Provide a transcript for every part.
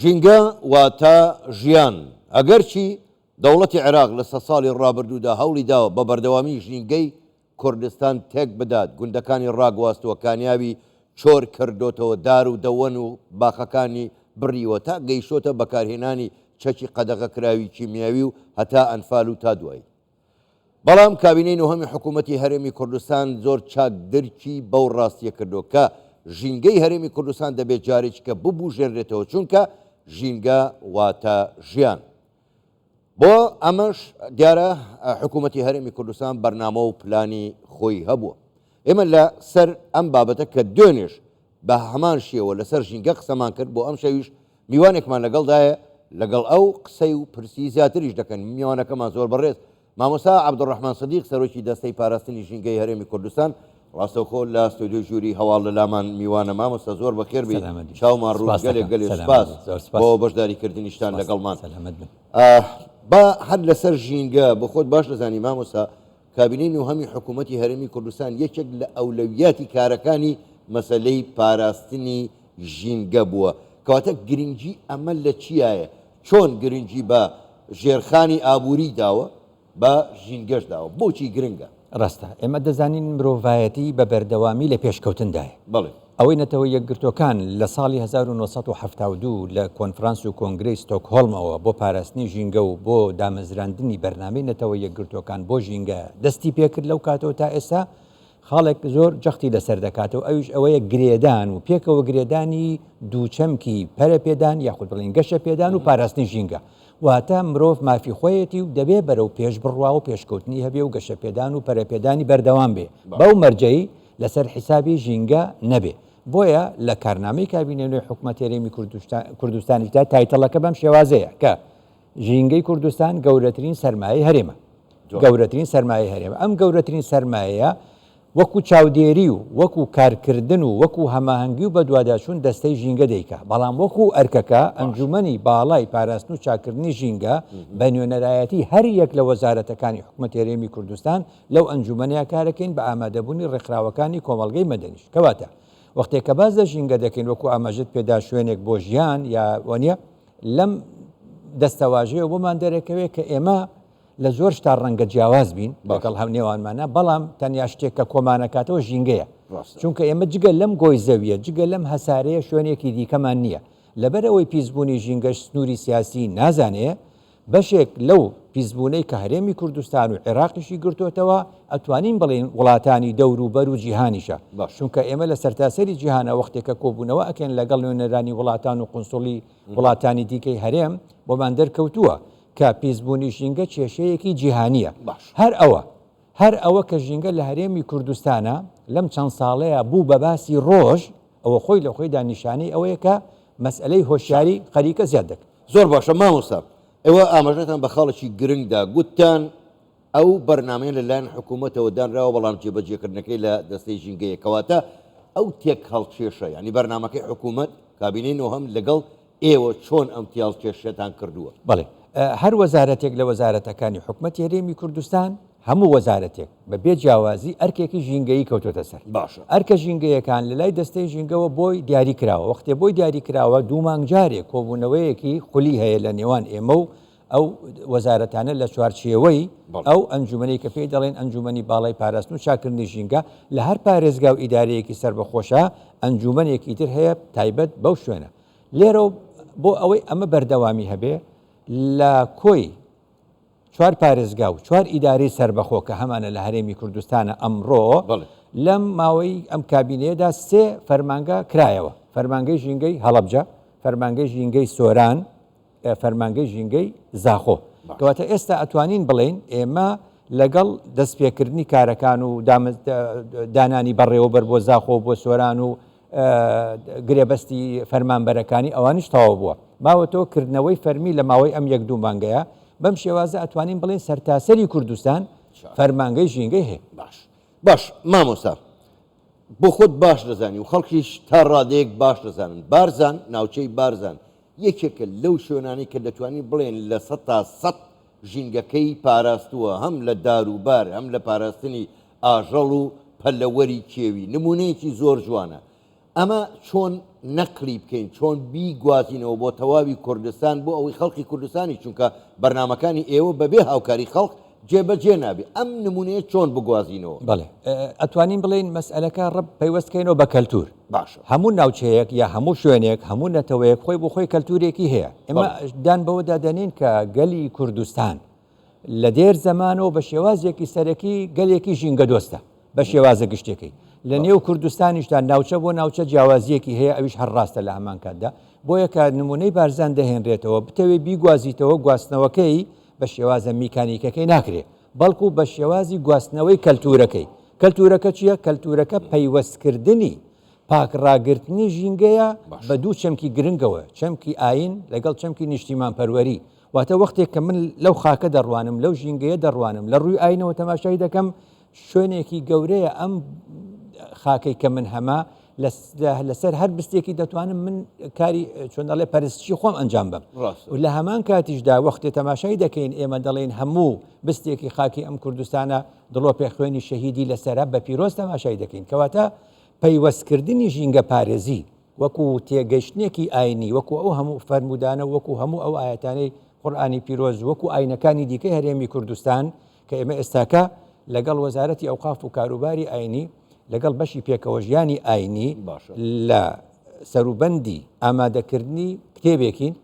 ژینگە واتە ژیان ئەگەرچی دەوڵەتی عێراق لە 100 ساڵی ڕابردوودا هەوڵی داوە بە بەردەوامی ژینگەی کوردستان تێک بدات، گوندەکانی ڕاگواستووە، کامیابی چۆر کردوتەوە، دار و دەوەن و باخەکانی بڕیوە تا گەیشتۆتە بەکارهێنانی چەکی قەدەغەکراوی کیمیاوی و هەتا ئەنفال و تا دوایی. بەڵام کابینەی نۆهەمی حکوومەتی هەرێمی کوردستان زۆر چاک دەرکی بەو ڕاستیە کردو کە ژینگەی هەرێمی کوردستان دەبێت جارێککە ببوژێنرێتەوە، چونکە ژینگە واتە ژیان. بۆ ئەمەش دیارە حکوومەتی هەرێمی کوردستان بەرنامە و پلانی خۆی هەبووە. ئێمە لە سەر ئەم بابەتە کە دوێنێش بە هەمان شێوە لەسەر ژینگە قسەمان کرد، بۆ ئەم شەویش میوانێکمان لەگەڵدایە، لەگەڵ ئەو قسەی و پرسی زیاتریش دەکەن. میوانەکەمان زۆر بەڕێز مامۆستا عەبدوڕەحمان سەدیق سەرۆکی دەستەی پاراستنی ژینگەی هەرێمی کوردستان، ڕاستەوخۆ لە ستۆدیۆ ژووری هەواڵ لە لامان میوانە. مامۆستا زۆر بەخێر بێت، چاومان ڕوو گەلێک سپاس بۆ بەشداریکردنیشتان لەگەڵمان. با هەر لەسەر ژینگە بۆ خۆت باش دەزانی مامۆستا، کابینەی نۆهەمی حکوومەتی هەرێمی کوردستان یەکێک لە ئەولەویاتی کارەکانی مەسەلەی پاراستنی ژینگە بووە. کەواتە گرنگی ئەمە لە چیایە؟ چۆن گرنگی بە ژێرخانی ئابووری داوە، بە ژینگەش داوە؟ بۆچی گرنگە؟ ڕاستە ئێمە دەزانین مرۆڤایەتی بە بەردەوامی لە پێشکەوتندایە. بەڵێ ئەوەی نەتەوە یەکگرتوەکان لە ساڵی 1972 لە کۆنفرانس و کۆنگرەی ستۆکهۆڵمەوە بۆ پاراستنی ژینگە و بۆ دامەزراندنی بەرنامەی نەتەوە یەکگرتوەکان بۆ ژینگە دەستی پێکرد. لەو کاتەوە تا ئێستا خاڵێک زۆر جەختی لەسەر دەکاتەوە، ئەویش ئەوەیە گرێدان و پێکەوە گرێدانی دووچەمکی پەرە پێدان یاخود بڵین گەشە پێدان و پاراستنی ژینگە. واتە مرۆڤ مافی خۆیەتی و دەبێ بەرەو پێش بڕوا و پێشکەوتنی هەبێ و گەشە پێدان و پەرەپێدانی بەردەوام بێ، بەو مەرجەی لەسەر حیسابی ژینگە نەبێ. بۆیە لە کارنامەی کابینەی نوێی حکوومەتی هەرێمی کوردستانیدا تایتڵەکە بەم شێوازەیە کە ژینگەی کوردستان گەورەترین سەرمایەی هەرێمە. گەورەترین سەرمایەی هەرێمە. ئەم گەورەترین سەرمایەیە وەکو چاودێری و وەکو کارکردن و وەکو هەماهەنگی و بە دوواداچوون دەستەی ژینگە دەیکا. بەڵام وەکو ئەرکەکە ئەنجومەنی باڵای پاراستن و چاکردنی ژینگە بە نوێنەرایەتی هەر یەک لە وەزارەتەکانی حکوومەتی هەرێمی کوردستان لەو ئەنجومەنیا کارەکەین بە ئامادەبوونی ڕێکخراوەکانی کۆمەڵگەی مەدەنیش. کەواتە وەختێک کە باز لە ژینگە دەکەین وەکو ئاماژەت پێدا شوێنێک بۆ ژیان یا وەنیە، لەم دەستەواژەیە بۆمان دەرەکەوێت کە ئێمە لە زۆر شتا ڕەنگە جیاواز بین لەگەڵ هەونێوانمانە، بەڵام تەنیا شتێک کە کۆمانەکاتەوە ژینگەیە. چونکە ئێمە جگە لەم گۆی زەویە، جگە لەم هەسارەیە شوێنێکی دیکەمان نییە. لەبەر ئەوەی پیسبوونی ژینگەش سنووری سیاسی نازانێ، بەشێک لەو پیسبوونەی کە هەرێمی کوردستان و عێراقیشی گرتوتەوە ئەتوانین بڵێن وڵاتانی دەور و بەر و جیهانیشە. چونکە ئێمە لە سەرتاسەری جیهانە وەختێکە کۆبوونەوە ئەکەن لەگەڵ نوێنەرانی وڵاتان و قونسوڵی وڵاتانی دیکەی هەرێم بۆمان دەرکەوتووە کە پیسبوونی ژینگە کێشەیەکی جیهانیە. هەر ئەوە کە ژینگە لە هەرێمی کوردستانە لەم چەند ساڵەیە بوو بە باسی ڕۆژ، ئەوە خۆی لە خۆیدا نیشانەی ئەوەیە کە مەسئلەی هۆشیاری خەریکە زیاد دەکات. زۆر باشە مامۆستا، ئێوە ئاماژەتان بە خاڵێکی گرنگدا گوتان ئەو بەرنامەیە لەلایەن حکوومەتەوە دانراوە، بەڵام جێبەجێکردنەکەی لە دەستەی ژینگەیە. کەواتە ئەو تێک هەڵکێشە، ینی بەرنامەکەی حکوومەت کابینەی نۆهەم لەگەڵ ئێوە چۆن ئەم تێڵکێشەتان کردووە؟ بەڵێ هەر وەزارەتێک لە وەزارەتەکانی حکوومەتی هەرێمی کوردستان، هەموو وەزارەتێک بە بێ جیاوازی ئەرکێکی ژینگەیی کەوتۆتە سەر. باشە ئەرکە ژینگەیەکان لە لای دەستەی ژینگەوە بۆی دیاری کراوە. وەختێ بۆی دیاری کراوە دوو مانگ جارێک کۆبوونەوەیەکی خولی هەیە لە نێوان ئێمە و ئەو وەزارەتانە لە چوارچێوەی ئەو ئەنجومەنی کە پێی دەڵێن ئەنجومەنی باڵای پاراستن و چاکردنی ژینگە لە هەر پارێزگا و ئیدارەیەکی سربەخۆشە ئەنجومەنێکی تر هەیە تایبەت بەو شوێنە. لێرە بۆ ئەوەی ئەمە بەردەوامی هەبێ لە کۆی 4 پارێزگا و 4 ئیدارەی سربەخۆ کە هەمانە لە هەرێمی کوردستانە ئەمڕۆ لەم ماوەی ئەم کابینەیەدا 3 فەرمانگە کرایەوە: فەرمانگەی ژینگەی هەڵەبجە، فەرمانگەی ژینگەی سۆران، فەرمانگەی ژینگەی زاخۆ. کەواتە ئێستا ئەتوانین بڵێن ئێمە لەگەڵ دەستپێکردنی کارەکان و دانانی بەڕێوەبەر بۆ زاخۆ بۆ سۆران و گرێبەستی فەرمانبەرەکانی ئەوانیش تەواو بووە. ماوەتەوە کردنەوەی فەرمی لە ماوەی ئەم 1-2 مانگەیە. بەم شێوازە ئەتوانین بڵێن سەرتاسەری کوردستان فەرمانگەی ژینگەی هەیە. باش مامۆستا، بۆ خۆت باش دەزانی و خەڵکیش تا ڕادەیەک باش دەزانن. بارزان، ناوچەی بارزان یەکێکە لەو شوێنانی کە دەتوانین بڵێن لە 100 تا 100 ژینگەکەی پاراستووە، هەم لە داروبار هەم لە پاراستنی ئاژەڵ و پەلەوەری کێوی. نمونەیەکی زۆر جوانە ئەمە چۆن نەقلی بکەین چۆن بیگوازینەوە بۆ تەواوی کوردستان بۆ ئەوەی خەڵکی کوردستانی چونکە بەرنمەکانی ئێوە بەبێ هاوکاری خەڵک جێبەجێ نابێ ئەم نمونەیە چۆن بگوازینەوە بڵێ ئەتوانین بڵێن مەسئلەکە ڕب پەیوەستکەینەوە بە کەلتور باشە هەموو ناوچەیەک یا هەموو شوێنێک هەموو نەتەوەیەک خۆی بۆ خۆی کەلتورێکی هەیە ئێمە دان بەوەدا دەنین کە گەلی کوردستان لە دێر زەمانەوە بە شێوازێکی سەرەکی گەلێکی ژینگە دۆستە بە شێوازە گشتێکی لە نێو کوردستانیشدا ناوچە بۆ ناوچە جیاوازیەکی هەیە ئەویش هەر ڕاستە لە هەمان کاتدا بۆیە کە نمونەی بارزان دەهێنرێتەوە بتەوێ بیگوازیتەوە گواستنەوەکەی بە شێوازە میکانیکەکەی ناکرێت بەڵکو بە شێوازی گواستنەوەی کەلتورەکەی کەلتورەکە چییە کەلتورەکە پەیوەستکردنی پاکڕاگررتنی ژینگەیە بە دوو چەمکی گرنگەوە چەمکی ئاین لەگەڵ چەمکی نیشتیمان پەروەری واتە وەختێک کە من لەو خاکە دەڕوانم لەو ژینگەیە دەڕوانم لە ڕووی ئاینەوە تەماشای دەکەم شوێنێکی گەورەیە ئەم خاکەی کە من هەما لەسەر هەر بستێکی دەتوانم من کاری چۆندەڵێ پەرستی خۆم ئەنجام بم لە هەمان کاتیشدا وەختی تەماشای دەکەین ئێمە دەڵێن هەموو بستێکی خاکی ئەم کوردستانە دڵۆ پێخوێنی شەهیدی لەسەرە بە پیرۆز تەماشای دەکەین کەواتە پەیوەستکردنی ژینگە پارێزی وەکو تێگەشتێکی ئاینی وەکو ئەو هەموو فەرمودانە وەکو هەموو ئەو ئاەتانەی قورئانی پیرۆز وەکو ئاینەکانی دیکەی هەرێمی کوردستان کە ئێمە ئێستاکە لەگەڵ وەزارەتی ئەوقاف و کاروباری ئاینی لەگەڵ بەشی پێکەوە ژیانی ئاینی لە سەروبەندی ئامادەکردنی کتێبێکین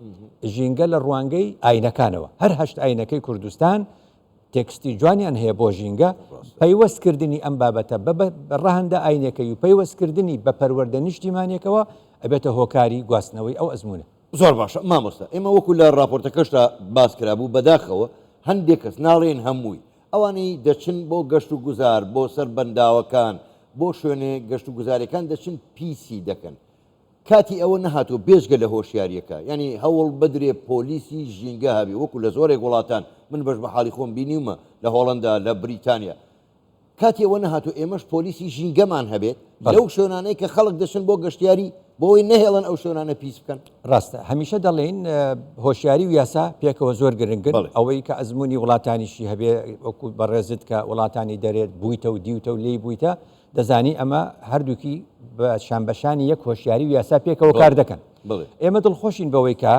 ژینگە لە ڕوانگەی ئاینەکانەوە هەر هەشت ئاینەکەی کوردستان تێکستی جوانیان هەیە بۆ ژینگە پەیوەستکردنی ئەم بابەتە ڕەهەندە ئاینەکەی و پەیوەستکردنی بە پەروەردە نیشتیمانێکەوە ئەبێتە هۆکاری گواستنەوەی ئەو ئەزمونە زۆر باشە مامۆستا ئێمە وەکو لە راپۆرتەکەشتا باس کرابوو بەداخەوە هەندێک کەس ناڵێن هەمووی ئەوانەی دەچن بۆ گەشت و گوزار بۆ سەر بەنداوەکان بۆ شوێنێ گەشت و گوزارەکان دەچن پیسی دەکەن کاتی ئەوە نەهاتوە بێژگە لە هۆشیاریەکە ینی هەوڵ بدرێ پۆلیسی ژینگە هەبی وەکو لە زۆرێک وڵاتان من بەش بە حاڵی خۆم بینیومە لە هۆڵندا لە بریتانیا کاتی ئەوە نەهاتوە ئێمەش پۆلیسی ژینگەمان هەبێت لەو شوێنانەی کە خەڵک دەچن بۆ گەشتیاری بۆی نەهێڵن ئەو شوێنانە پیس بکەن ڕاستە هەمیشە دەڵێن هۆشیاری و یاسا پێکەوە زۆر گرنگن ئەوەی کە ئەزمموی وڵاتانیشی هەبێ وەکو بەڕێزت کە وڵاتانی دەرێت بوویتە و دیوتە و لێی بوویتە دەزانی ئەمە هەردووکی بە شانبەشانی یەک هۆشیاری و یاسا پێکەوە کار دەکەن ئێمە دڵخۆشین بەوەی کە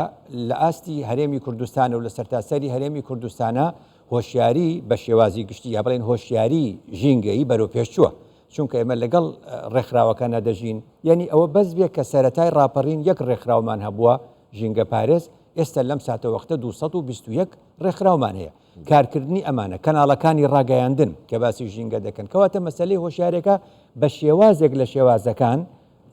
لە ئاستی هەرێمی کوردستانە و لە سەرتاسەری هەرێمی کوردستانە هۆشیاری بە شێوازی گشتی یا بڵێن هۆشیاری ژینگەی بەرەو پێشچووە چونکە ئێمە لەگەڵ ڕێکخراوەکانە دەژین یعنی ئەوە بەس بێت کە سەرەتای ڕاپەڕین یەک ڕێکخراومان هەبووە ژینگە پارێز ئێستا لەم ساتە وەختە 221 ڕێکخراومان هەیە کارکردنی ئەمانە کەناڵەکانی ڕاگەیاندن کە باسی ژینگە دەکەن کەواتە مەسەلەی هۆشیارێکە بە شێوازێک لە شێوازەکان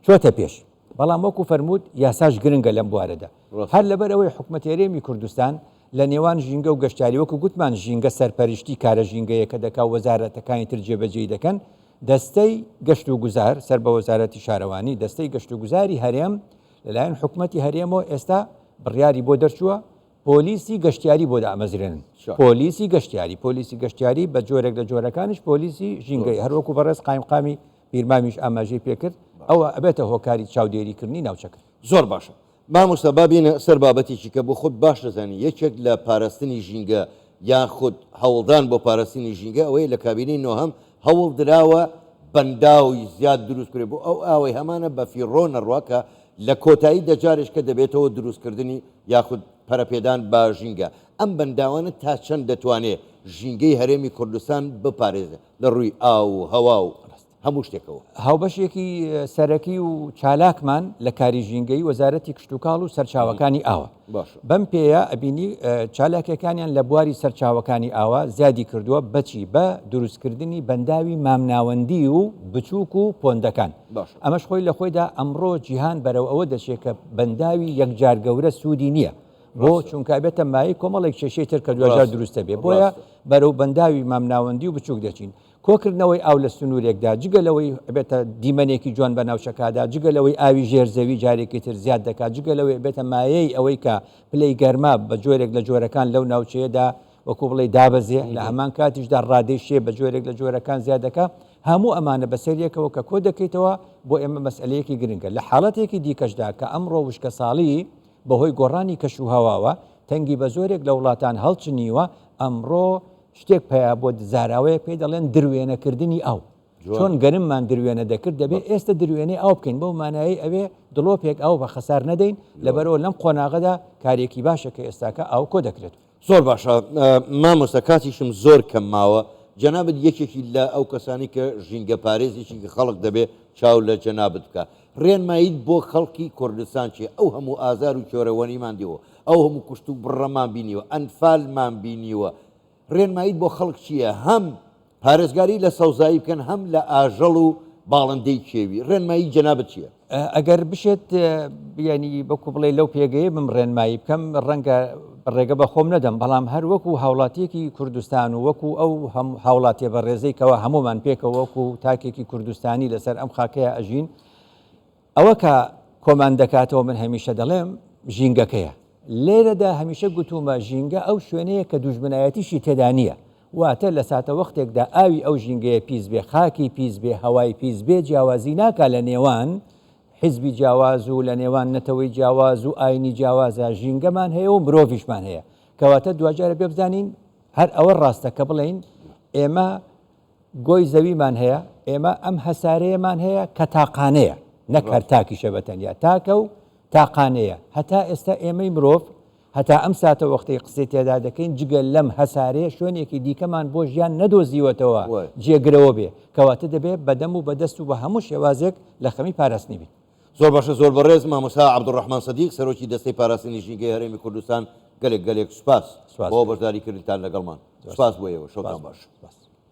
چۆتە پێش بەڵام وەکو فەرمووت یاساش گرنگە لەم بوارەدا هەر لەبەر ئەوەی حکومەت هەرێمی کوردستان لە نێوان ژینگە و گەشتاری وەکو گوتمان ژینگە سەرپەرشتی کارە ژینگەیە کە دەکا وەزارەتەکانی تر جێبەجێ دەکەن دەستەی گەشت و گوزار سەر بە وەزارەتی شارەوانی دەستەی گەشت و گوزاری هەرێم لەلایەن حکومەتی هەرێمەوە ئێستا بڕیاری بۆ دەرچووە پۆلیسی گەشتیاری بۆ دامەزرێنن پۆلیسی گەشتیاری بە جۆرێک لە جۆرەکانش پۆلیسی ژینگەی هەروەکو بەڕێز قایمقامی بیرمامیش ئاماژەی پێکرد ئەوە ئەبێتە هۆکاری چاودێریکردنی ناوچەکە زۆر باشە مامۆستا بابینە سەر بابەتێکی کە بۆ خۆت باش دەزانی یەکێک لە پاراستنی ژینگە یاخود هەوڵدان بۆ پاراستنی ژینگە ئەوەیە لە کابینەی نۆهەم هەوڵ دراوە بەنداوی زیاد دروست کرێ بۆ ئەو ئاوەی هەمانە بە فیڕۆ نەڕواکە لە کۆتایی دەجارش کە دەبێتەوە دروستکردنی یاخود پەرەپێدان بە ژینگە ئەم بەنداوانە تا چەند دەتوانێت ژینگەی هەرێمی کوردستان بپارێزە لە ڕووی ئاو و هەوا و هەموو شتێکەوە هاوبەشێکی سەرەکی و چالاکمان لە کاری ژینگەی وەزارەتی کشتتوکاڵ و سەرچاوەکانی ئاوە بەم پێەیە ئەبینی چالاکەکانیان لە بواری سەرچاوەکانی ئاوە زیادی کردووە بەچی بە دروستکردنی بەنداوی مامناوەندی و بچووک و پۆندەکان ئەمەش خۆی لە خۆیدا ئەمڕۆ جیهان بەرەو ئەوە دەچێت کە بەنداوی یەکجار گەورە سوودی نییە بۆ چونکە بێتە مای کۆمەڵێک کێشەی تر کە دوجار دروستە بێ بۆیە بەرەو بەنداوی مامناوەندی و بچووک دەچین کۆکردنەوەی ئاو لە سنوورێکدا جگەلەوەی بێتە دیمەنێکی جوان بە ناوچەکەدا جگەلەوەی ئاوی ژێرزەوی جارێکی تر زیاد دەکات جگەلەوەی بێتە مایەی ئەوەی کە پلەی گەرما بە جۆرێک لە جۆرەکان لەو ناوچەیەدا وەکو بڵێ دابەزێ لە هەمان کاتیشدا ڕادەی شێ بە جۆرێک لە جۆرەکان زیاد دەکات هەموو ئەمانە بەسەریەکەوە کە کۆ دەکەیتەوە بۆ ئێمە مەسئلەیەکی گرنگە لە حاڵەتێکی دیکەشدا کە ئەمڕۆ وشکە ساڵی بەهۆی گۆڕانی کەش و هەواوە تەنگی بە زۆرێک لە وڵاتان هەڵچنیوە ئەمڕۆ شتێک پیا بۆ زاراوەیە پێی دەڵێن دروێنەکردنی ئەو چۆن گەرممان دروێنە دەکرد دەبێت ئێستا دروێنەی ئەو بکەین بەو مانایی ئەوێ دڵۆپێک ئەو بە خەسار نەدەین لەبەرەوە لەم قۆناغەدا کارێکی باشە کە ئێستاکە ئاو کۆ دەکرێت. زۆر باشە مامۆستا کاتیشم زۆر کەم ماوە جەنابەت یەکێکی لە ئەو کەسانی کە ژینگە پارێزێکی خەڵک دەبێت چاو لە جەنابەت بکە ڕێنماییت بۆ خەڵکی کوردستان چێ ئەو هەموو ئازار و کێرەوەنیمان دیوە ئەو هەموو کوشت و بڕەمان بینیوە ئەنفالمان بینیوە ڕێنماییت بۆ خەڵک چییە هەم پارێزگاری لە سەوزایی بکەن هەم لە ئاژەڵ و باڵندەی کێوی ڕێنمایی جەنابەت چییە؟ ئەگەر بشێت ینی بەکو بڵێ لەو پێگەیە بم ڕێنمایی بکەم ڕەنگە ڕێگە بە خۆم نەدەم بەڵام هەر وەکو هاوڵاتیەکی کوردستان و وەکو ئەو هاوڵاتیە بە ڕێزەیکەوە هەمومان پێکەوە وەکو تاکێکی کوردستانی لەسەر ئەم خاکەیە ئەژین ئەوە کە کۆمان دەکاتەوە من هەمیشە دەڵێم ژینگەکەیە لێرەدا هەمیشە گوتومە ژینگە ئەو شوێنەیە کە دوژمنایەتیشی تێدا نییە واتە لە ساتە وەختێکدا ئاوی ئەو ژینگەیە پیس بێ خاکی پیس بێ هەوای پیس بێ جیاوازی ناکا لە نێوان حیزبی جیاواز و لە نێوان نەتەوەی جیاواز و ئاینی جیاوازە ژینگەمان هەیە و مرۆڤیشمان هەیە کەواتە دوجارە بێ بزانین هەر ئەوە ڕاستە کە بڵێن ئێمە گۆی زەویمان هەیە ئێمە ئەم هەسارەیەمان هەیە کە تاقانەیە نەک هەر تاکیشە بەتەنیا تاکە و تاقانەیە هەتا ئێستا ئێمەی مرۆڤ هەتا ئەم ساتە وەختی قسەی تێدا دەکەین جگەل لەم هەسارەیە شوێنێکی دیکەمان بۆ ژیان نەدۆزیوەتەوە جێگرەوە بێ کەواتە دەبێت بەدەم و بەدەست و بە هەموو شێوازێک لە خەمی پاراستنی بین. زۆر باشە زۆر بەڕێز مامۆستا عەبدوڕەحمان سەدیق سەرۆکی دەستەی پاراستنی ژینگەی هەرێمی کوردستان گەلێک سوپاس بۆ بەشداریکردنتان لەگەڵمان سوپاس بۆ ئێوە شەوتان باش.